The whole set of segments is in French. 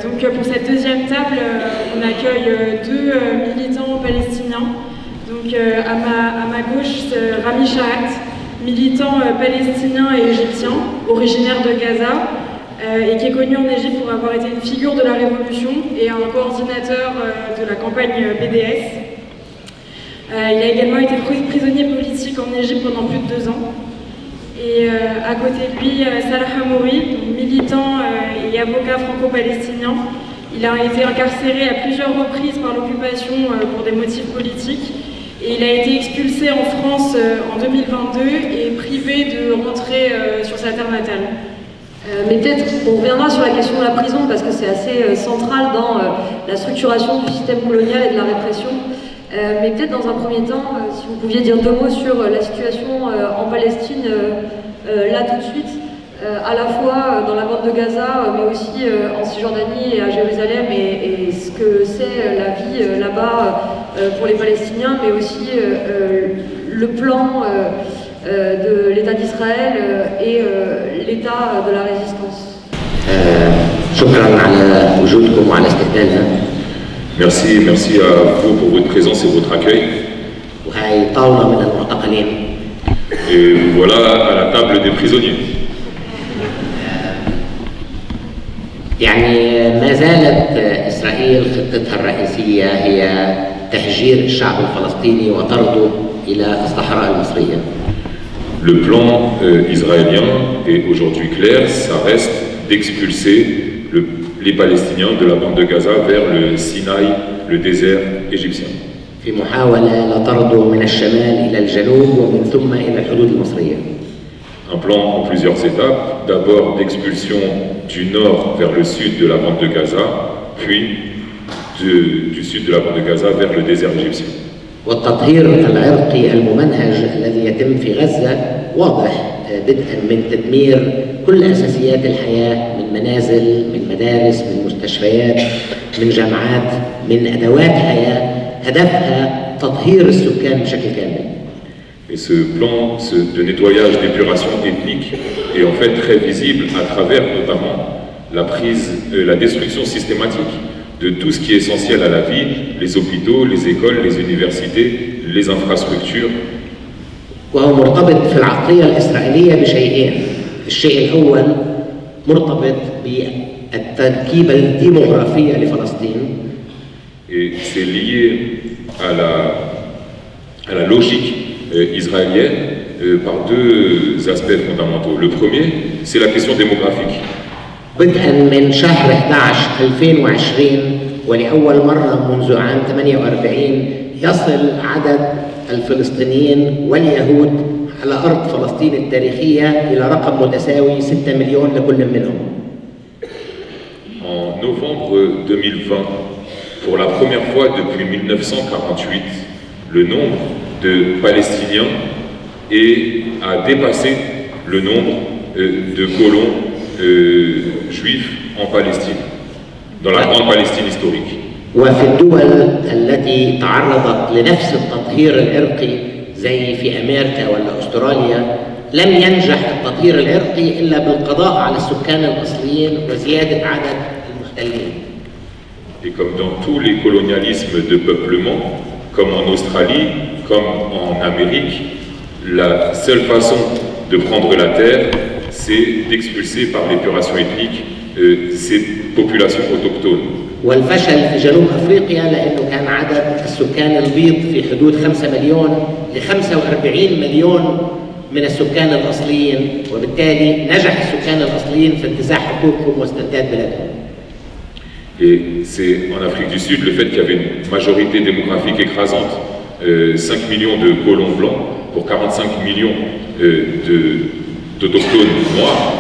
Donc pour cette deuxième table, on accueille deux militants palestiniens. Donc à ma gauche, Rami Shahat, militant palestinien et égyptien, originaire de Gaza, et qui est connu en Égypte pour avoir été une figure de la révolution et un coordinateur de la campagne BDS. Il a également été prisonnier politique en Égypte pendant plus de 2 ans. Et à côté de lui, Salah Hamouri, militant et avocat franco-palestinien. Il a été incarcéré à plusieurs reprises par l'occupation pour des motifs politiques. Et il a été expulsé en France en 2022 et privé de rentrer sur sa terre natale. Mais peut-être on reviendra sur la question de la prison parce que c'est assez central dans la structuration du système colonial et de la répression. Mais peut-être dans un premier temps, si vous pouviez dire 2 mots sur la situation en Palestine, là tout de suite, à la fois dans la bande de Gaza, mais aussi en Cisjordanie et à Jérusalem, et ce que c'est la vie là-bas pour les Palestiniens, mais aussi le plan de l'État d'Israël et l'État de la résistance. Merci à vous pour votre présence et votre accueil. Et voilà à la table des prisonniers. يعني ما زالت إسرائيل خطتها الرئيسية هي تهجير الشعب الفلسطيني وطرده إلى الصحراء المصرية. Le plan israélien est aujourd'hui clair, ça reste d'expulser les Palestiniens de la bande de Gaza vers le Sinaï, le désert égyptien. في محاولة لطرده من الشمال إلى الجنوب ومن ثم إلى الحدود المصرية. Un plan en plusieurs étapes, d'abord d'expulsion du nord vers le sud de la bande de Gaza, puis du sud de la bande de Gaza vers le désert égyptien. والتطهير العرقي الممنهج الذي يتم في غزة واضح بدءا من تدمير كل أساسيات الحياة من منازل، من مدارس، من مستشفيات، من جامعات، من أدوات حياة هدفها تطهير السكان بشكل كامل. Et ce plan de nettoyage, d'épuration ethnique est en fait très visible à travers notamment la destruction systématique de tout ce qui est essentiel à la vie, les hôpitaux, les écoles, les universités, les infrastructures. وهو مرتبط في العقلية الإسرائيلية بشيئين. الشيء الأول مرتبط بالتركيبة الديموغرافية لفلسطين. Et c'est lié à la logique israélienne par 2 aspects fondamentaux. Le premier, c'est la question démographique. بدءا من شهر 11/2020 ولأول مرة منذ عام 48 يصل عدد الفلسطينيين واليهود على أرض فلسطين التاريخية إلى رقم متساوي 6 مليون لكل منهم. En novembre 2020, pour la première fois depuis 1948, le nombre de Palestiniens a dépassé le nombre de colons juifs en Palestine, dans la grande Palestine historique. وفي الدول التي تعرضت لنفس التطهير العرقي زي في أمريكا ولا أستراليا لم ينجح التطهير العرقي إلا بالقضاء على السكان الأصليين وزيادة عدد المحتلين. Et comme dans tous les colonialismes de peuplement, comme en Australie, comme en Amérique, la seule façon de prendre la terre, c'est d'expulser par l'épuration ethnique ces populations autochtones. والفشل في جنوب أفريقيا لأنه كان عدد السكان البيض في حدود 5 مليون ل 45 مليون من السكان الأصليين، وبالتالي نجح السكان الأصليين في انتزاع حقوقهم واسترداد بلادهم. Et c'est en Afrique du Sud le fait qu'il y avait une majorité démographique écrasante, 5 millions de colons blancs pour 45 millions d'autochtones noirs,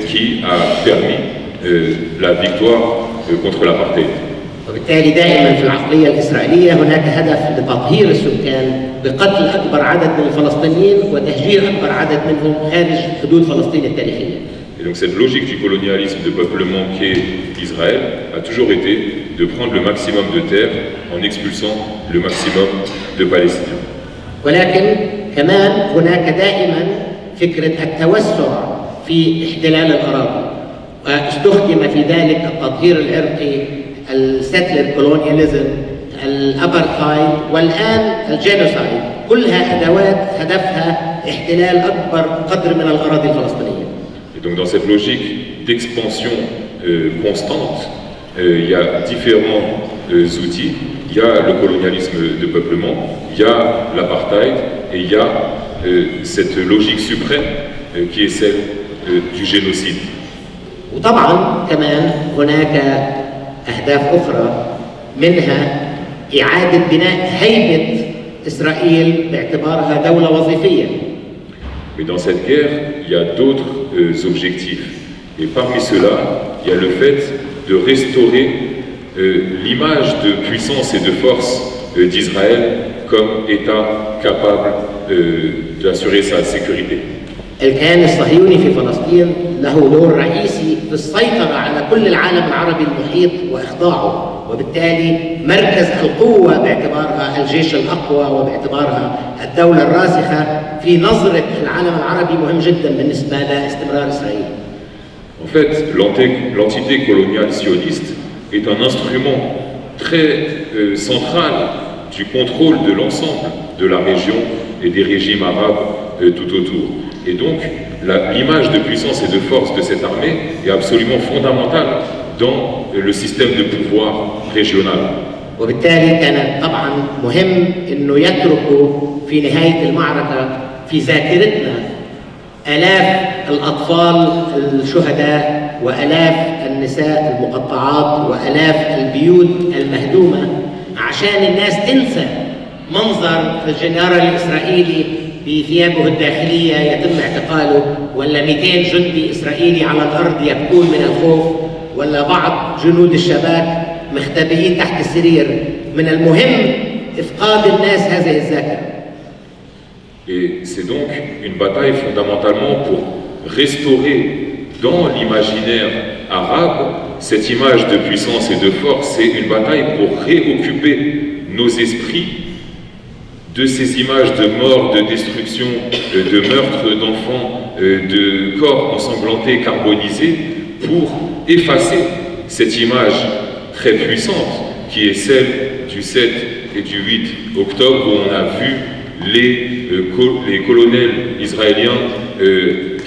qui a permis la victoire contre l'apartheid. وبالتالي دائما في العقلية الإسرائيلية هناك هدف لتطهير السكان بقتل أكبر عدد من الفلسطينيين وتهجير أكبر عدد منهم خارج حدود فلسطين التاريخية. Et donc cette logique du colonialisme de peuplement qu'est Israël a toujours été de prendre le maximum de terre en expulsant le maximum de Palestiniens. ولكن كمان هناك دائما فكرة التوسع في احتلال الأراضي واستخدم في ذلك التطهير العرقي، الستلر كولونياليزم، الابرتايد، والان الجينوسايد، كلها ادوات هدفها احتلال اكبر قدر من الاراضي الفلسطينيه. Et donc dans cette logique d'expansion constante, il y a différents outils. Il y a le colonialisme de peuplement, il y a l'apartheid et il y a cette logique suprême qui est celle du génocide. وطبعا كمان هناك اهداف اخرى، منها اعاده بناء هيبه اسرائيل باعتبارها دوله وظيفيه. Mais dans cette guerre, il y a d'autres objectifs. Et parmi ceux-là, il y a le fait de restaurer l'image de puissance et de force d'Israël comme État capable d'assurer sa sécurité. الكيان الصهيوني في فلسطين له دور رئيسي في السيطرة على كل العالم العربي المحيط وإخضاعه، وبالتالي مركز القوة باعتبارها الجيش الأقوى وباعتبارها الدولة الراسخة في نظرة العالم العربي مهم جدا بالنسبة لاستمرار إسرائيل. En fait, l'entité coloniale sioniste est un instrument très central du contrôle de l'ensemble de la région et des régimes arabes tout autour. Et donc, l'image de puissance et de force de cette armée est absolument fondamentale dans le système de pouvoir régional. وبالتالي كان طبعا مهم انه يتركوا في نهاية المعركة في ذاكرتنا آلاف الأطفال الشهداء وآلاف النساء المقطعات وآلاف البيوت المهدومة، عشان الناس تنسى منظر الجنرال الإسرائيلي بثيابه الداخلية يتم اعتقاله، ولا 200 جندي إسرائيلي على الأرض يبكون من الخوف، ولا بعض جنود الشباك مختبئين تحت السرير. من المهم إفقاد الناس هذه الذاكرة. Et c'est donc une bataille fondamentalement pour restaurer dans l'imaginaire arabe cette image de puissance et de force. C'est une bataille pour réoccuper nos esprits de ces images de mort, de destruction, de meurtre d'enfants, de corps ensanglantés, carbonisés, pour effacer cette image très puissante qui est celle du 7 et du 8 octobre où on a vu les colonels israéliens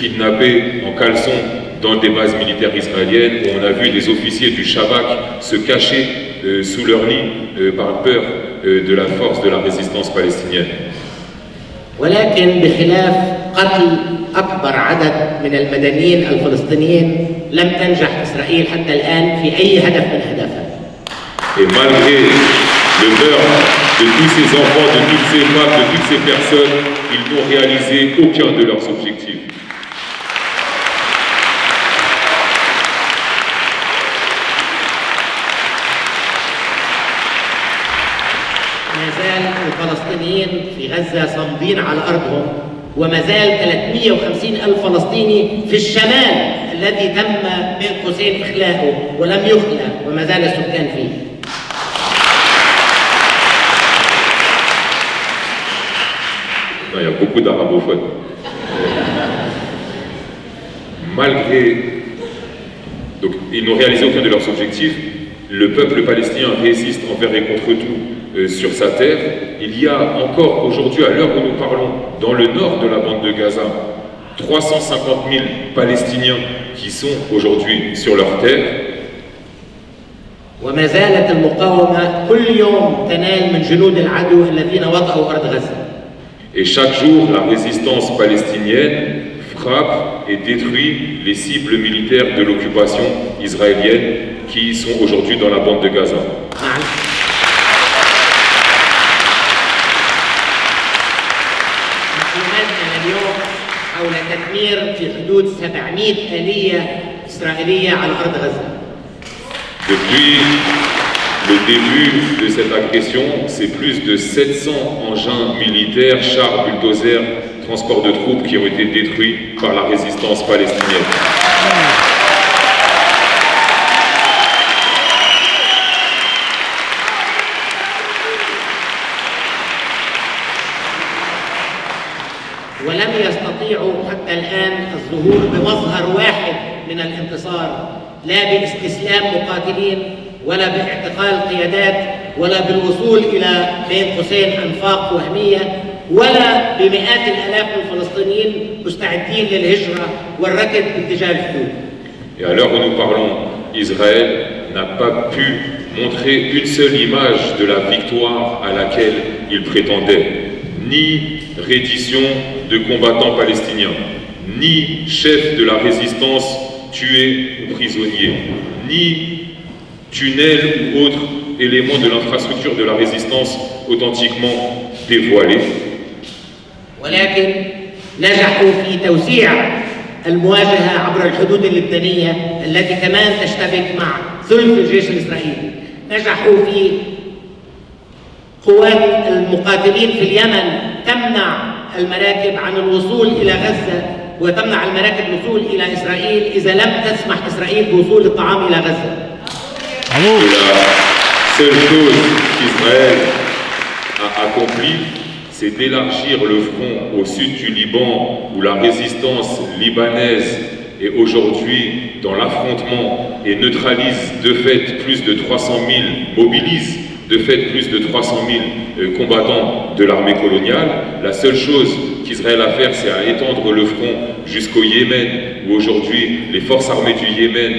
kidnappés en caleçon dans des bases militaires israéliennes, où on a vu des officiers du Shabak se cacher sous leur lit par peur de la force de la résistance palestinienne. ولكن بخلاف قتل أكبر عدد من المدنيين الفلسطينيين لم تنجح إسرائيل حتى الآن في أي هدف من أهدافها. Et malgré le meurtre de tous ces enfants, de toutes ces femmes, de toutes ces personnes, ils n'ont réalisé aucun de leurs objectifs. ما زال الفلسطينيين في غزة صامدين على أرضهم، وما زال 350 ألف فلسطيني في الشمال الذي تم بين قوسين إخلاؤه ولم يخلى، وما زال السكان فيه. Non, il y a beaucoup d'arabophones. Malgré... Donc, ils n'ont réalisé aucun de leurs objectifs. Le peuple palestinien résiste envers et contre tout sur sa terre. Il y a encore aujourd'hui, à l'heure où nous parlons, dans le nord de la bande de Gaza, 350 000 Palestiniens qui sont aujourd'hui sur leur terre. وما زالت المقاومة كل يوم تنال من جنود العدو الذين وطئوا أرض غزة. Et chaque jour, la résistance palestinienne frappe et détruit les cibles militaires de l'occupation israélienne qui sont aujourd'hui dans la bande de Gaza. اليوم حول تدمير في حدود 700 آلية إسرائيلية على أرض غزة. Depuis le début de cette agression, c'est plus de 700 engins militaires, chars, bulldozers, transports de troupes qui ont été détruits par la résistance palestinienne. ولم يستطيعوا حتى الآن الظهور بمظهر واحد من الانتصار لا باستسلام مقاتلين ولا باعتقال قيادات ولا بالوصول إلى بين قوسين أنفاق وهمية ولا بمئات الآلاف من الفلسطينيين مستعدين للهجرة والركض باتجاه الحدود. Et à l'heure où nous parlons, Israël n'a pas pu montrer une seule image de la victoire à laquelle il prétendait. Ni reddition de combattants palestiniens, ni chef de la résistance tué ou prisonnier, ni tunnel ou autre élément de l'infrastructure de la résistance authentiquement dévoilé. ولكن نجحوا في توسيع المواجهة عبر الحدود اللبنانية التي كمان تشتبك مع ثلث الجيش الإسرائيلي. نجحوا في قوات المقاتلين في اليمن تمنع المراكب عن الوصول إلى غزة وتمنع المراكب الوصول إلى إسرائيل إذا لم تسمح إسرائيل بوصول الطعام إلى غزة. La seule chose qu'Israël a accomplie, c'est d'élargir le front au sud du Liban, où la résistance libanaise est aujourd'hui dans l'affrontement et neutralise de fait plus de 300 000, mobilise de fait plus de 300 000 combattants de l'armée coloniale. La seule chose qu'Israël a à faire, c'est à étendre le front jusqu'au Yémen, où aujourd'hui les forces armées du Yémen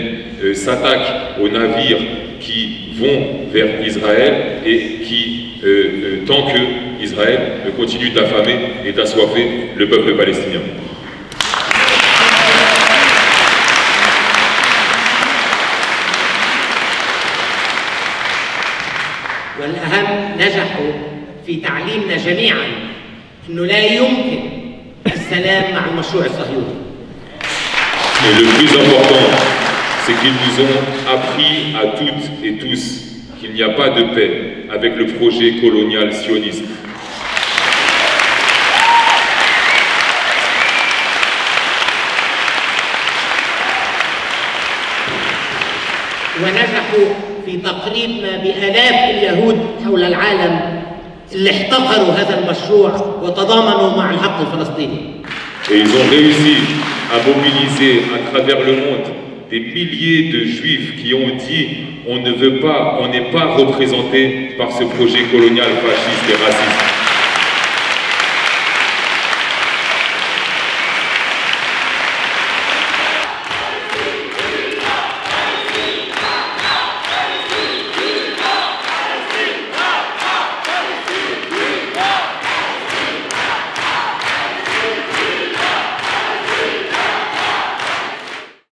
s'attaquent aux navires qui vont vers Israël et qui, tant que Israël continue d'affamer et d'assoiffer le peuple palestinien. والأهم نجحوا في تعليمنا جميعا أنه لا يمكن السلام مع المشروع الصهيوني. Et le plus important, c'est qu'ils nous ont appris à toutes et tous qu'il n'y a pas de paix avec le projet colonial sioniste. ونجحوا في تقريبنا بآلاف اليهود حول العالم اللي احتقروا هذا المشروع وتضامنوا مع الحق الفلسطيني. Et ils ont réussi à mobiliser à travers le monde des milliers de juifs qui ont dit on ne veut pas, on n'est pas représenté par ce projet colonial fasciste et raciste.